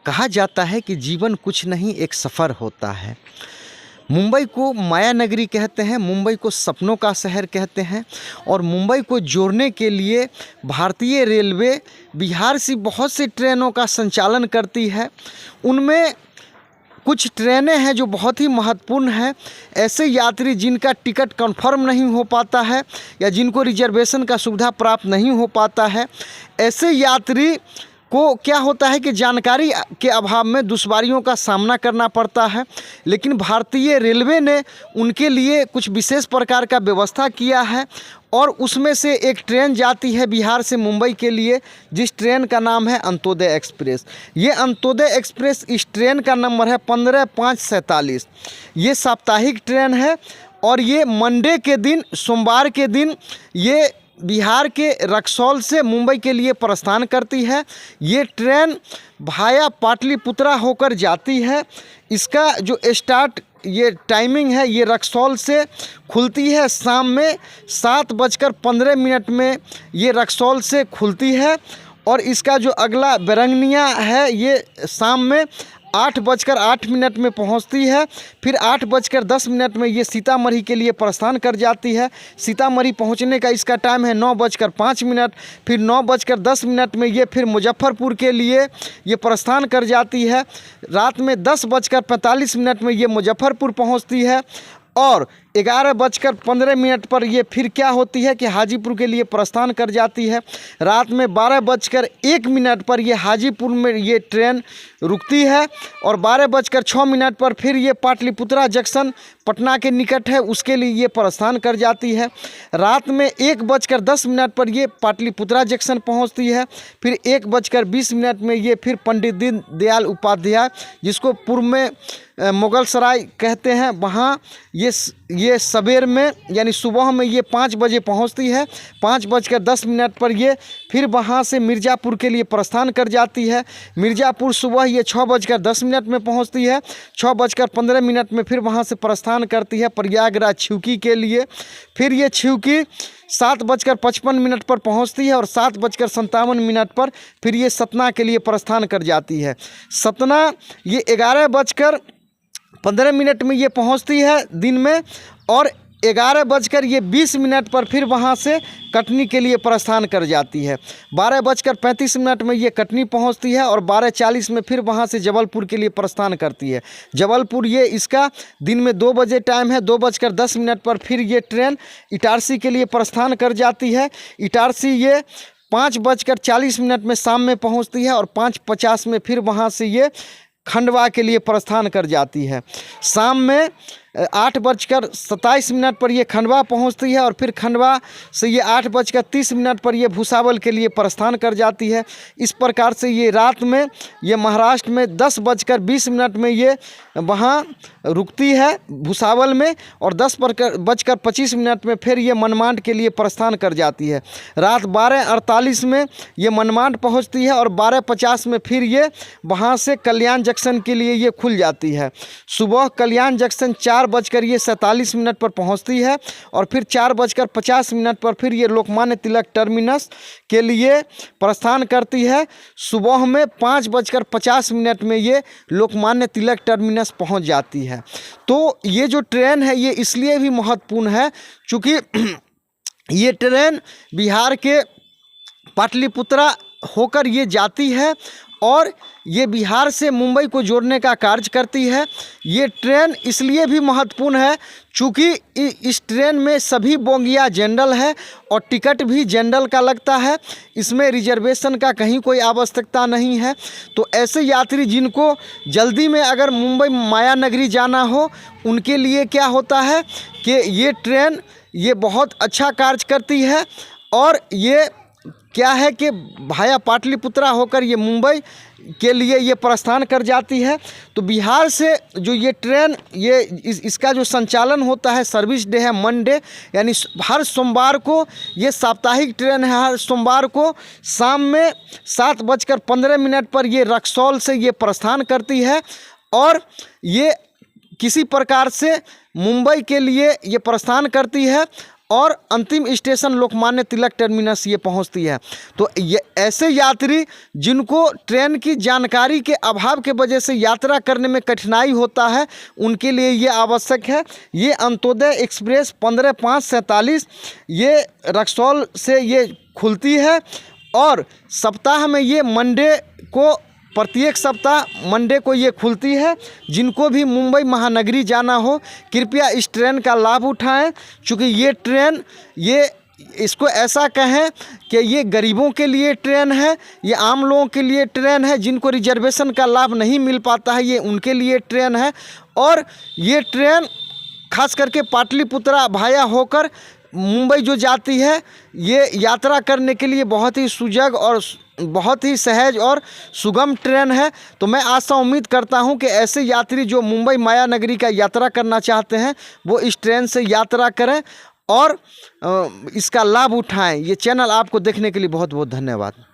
कहा जाता है कि जीवन कुछ नहीं एक सफ़र होता है। मुंबई को माया नगरी कहते हैं, मुंबई को सपनों का शहर कहते हैं और मुंबई को जोड़ने के लिए भारतीय रेलवे बिहार से बहुत सी ट्रेनों का संचालन करती है। उनमें कुछ ट्रेनें हैं जो बहुत ही महत्वपूर्ण हैं। ऐसे यात्री जिनका टिकट कंफर्म नहीं हो पाता है या जिनको रिजर्वेशन का सुविधा प्राप्त नहीं हो पाता है, ऐसे यात्री को क्या होता है कि जानकारी के अभाव में दुश्वारियों का सामना करना पड़ता है। लेकिन भारतीय रेलवे ने उनके लिए कुछ विशेष प्रकार का व्यवस्था किया है और उसमें से एक ट्रेन जाती है बिहार से मुंबई के लिए, जिस ट्रेन का नाम है अंत्योदय एक्सप्रेस। ये अंत्योदय एक्सप्रेस, इस ट्रेन का नंबर है 15547। ये साप्ताहिक ट्रेन है और ये मंडे के दिन, सोमवार के दिन ये बिहार के रक्सौल से मुंबई के लिए प्रस्थान करती है। ये ट्रेन भाया पाटलिपुत्रा होकर जाती है। इसका जो ये टाइमिंग है, ये रक्सौल से खुलती है शाम में 7:15 में ये रक्सौल से खुलती है और इसका जो अगला बेरंगनिया है ये शाम में 8:08 में पहुंचती है। फिर 8:10 में ये सीतामढ़ी के लिए प्रस्थान कर जाती है। सीतामढ़ी पहुंचने का इसका टाइम है 9:05। फिर 9:10 में ये फिर मुजफ्फरपुर के लिए ये प्रस्थान कर जाती है। रात में 10:45 में ये मुजफ्फरपुर पहुंचती है और 11:15 पर ये फिर क्या होती है कि हाजीपुर के लिए प्रस्थान कर जाती है। रात में 12:01 पर ये हाजीपुर में ये ट्रेन रुकती है और 12:06 पर फिर ये पाटलिपुत्रा जंक्शन पटना के निकट है, उसके लिए ये प्रस्थान कर जाती है। रात में 1:10 पर ये पाटलिपुत्रा जंक्शन पहुंचती है। फिर 1:20 में ये फिर पंडित दीनदयाल उपाध्याय, जिसको पूर्व में मुगल सराय कहते हैं, वहाँ ये सवेर में यानी सुबह में ये 5 बजे पहुँचती है। 5:10 पर ये फिर वहाँ से मिर्ज़ापुर के लिए प्रस्थान कर जाती है। मिर्ज़ापुर सुबह ये 6:10 में पहुँचती है। 6:15 में फिर वहाँ से प्रस्थान करती है प्रयागराज छिवकी के लिए। फिर ये छिवकी 7:55 पर पहुंचती है और 7:57 पर फिर ये सतना के लिए प्रस्थान कर जाती है। सतना ये 11:15 में ये पहुंचती है दिन में और 11:20 पर फिर वहाँ से कटनी के लिए प्रस्थान कर जाती है। 12:35 में ये कटनी पहुँचती है और 12:40 में फिर वहाँ से जबलपुर के लिए प्रस्थान करती है। जबलपुर ये इसका दिन में 2 बजे टाइम है। 2:10 पर फिर ये ट्रेन इटारसी के लिए प्रस्थान कर जाती है। इटारसी ये 5:40 में शाम में पहुँचती है और 5:50 में फिर वहाँ से ये खंडवा के लिए प्रस्थान कर जाती है। शाम में 8:27 पर ये खंडवा पहुंचती है और फिर खंडवा से ये 8:30 पर ये भुसावल के लिए प्रस्थान कर जाती है। इस प्रकार से ये रात में ये महाराष्ट्र में 10:20 में ये वहाँ रुकती है भुसावल में और 10:25 में फिर ये मनमाड के लिए प्रस्थान कर जाती है। रात 12:48 में ये मनमाड पहुँचती है और 12:50 में फिर ये वहाँ से कल्याण जंक्शन के लिए ये खुल जाती है। सुबह कल्याण जंक्शन 4:47 पर पहुंचती है और फिर 4:50 पर फिर ये लोकमान्य तिलक टर्मिनस के लिए प्रस्थान करती है। सुबह में 5:50 में ये लोकमान्य तिलक टर्मिनस पहुंच जाती है। तो ये जो ट्रेन है ये इसलिए भी महत्वपूर्ण है क्योंकि ये ट्रेन बिहार के पाटलिपुत्रा होकर ये जाती है और ये बिहार से मुंबई को जोड़ने का कार्य करती है। ये ट्रेन इसलिए भी महत्वपूर्ण है चूँकि इस ट्रेन में सभी बोगियाँ जनरल है और टिकट भी जनरल का लगता है। इसमें रिजर्वेशन का कहीं कोई आवश्यकता नहीं है। तो ऐसे यात्री जिनको जल्दी में अगर मुंबई माया नगरी जाना हो, उनके लिए क्या होता है कि ये ट्रेन ये बहुत अच्छा कार्य करती है और ये क्या है कि भाया पाटलिपुत्रा होकर ये मुंबई के लिए ये प्रस्थान कर जाती है। तो बिहार से जो ये ट्रेन इसका जो संचालन होता है, सर्विस डे है मंडे, यानी हर सोमवार को ये साप्ताहिक ट्रेन है। हर सोमवार को शाम में 7:15 पर ये रक्सौल से ये प्रस्थान करती है और ये किसी प्रकार से मुंबई के लिए ये प्रस्थान करती है और अंतिम स्टेशन लोकमान्य तिलक टर्मिनस ये पहुंचती है। तो ये ऐसे यात्री जिनको ट्रेन की जानकारी के अभाव के वजह से यात्रा करने में कठिनाई होता है, उनके लिए ये आवश्यक है। ये अंत्योदय एक्सप्रेस 15/5/47 ये रक्सौल से ये खुलती है और सप्ताह में ये मंडे को, प्रत्येक सप्ताह मंडे को ये खुलती है। जिनको भी मुंबई महानगरी जाना हो कृपया इस ट्रेन का लाभ उठाएं, क्योंकि ये ट्रेन, ये इसको ऐसा कहें कि ये गरीबों के लिए ट्रेन है, ये आम लोगों के लिए ट्रेन है। जिनको रिजर्वेशन का लाभ नहीं मिल पाता है, ये उनके लिए ट्रेन है। और ये ट्रेन खास करके पाटलिपुत्रा भाया होकर मुंबई जो जाती है, ये यात्रा करने के लिए बहुत ही सुजग और बहुत ही सहज और सुगम ट्रेन है। तो मैं आशा उम्मीद करता हूं कि ऐसे यात्री जो मुंबई माया नगरी का यात्रा करना चाहते हैं वो इस ट्रेन से यात्रा करें और इसका लाभ उठाएं। ये चैनल आपको देखने के लिए बहुत बहुत धन्यवाद।